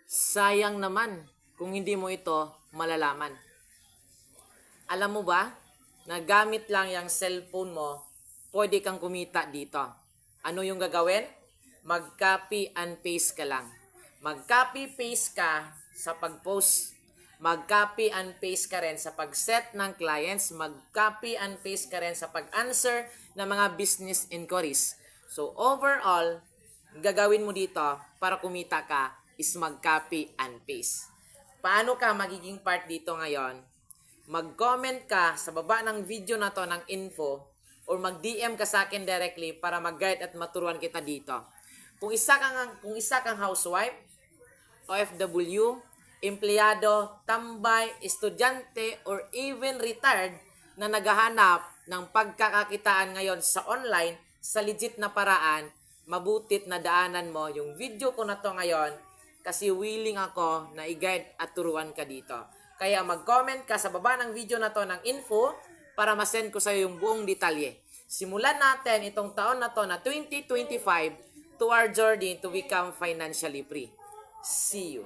Sayang naman kung hindi mo ito malalaman. Alam mo ba, na gamit lang yung cellphone mo, pwede kang kumita dito. Ano yung gagawin? Mag-copy and paste ka lang. Mag-copy paste ka sa pag-post. Mag-copy and paste ka rin sa pag-set ng clients. Mag-copy and paste ka rin sa pag-answer ng mga business inquiries. So overall, gagawin mo dito para kumita ka is mag-copy and paste. Paano ka magiging part dito ngayon? Mag-comment ka sa baba ng video na to ng info or mag-DM ka sa akin directly para mag-guide at maturuan kita dito. Kung isa kang housewife, OFW, empleyado, tambay, estudyante, or even retired na naghahanap ng pagkakakitaan ngayon sa online sa legit na paraan, mabutit na daanan mo yung video ko na to ngayon kasi willing ako na i-guide at turuan ka dito. Kaya mag-comment ka sa baba ng video na to ng info para masend ko sa iyo yung buong detalye. Simulan natin itong taon na to na 2025 to our journey to become financially free. See you.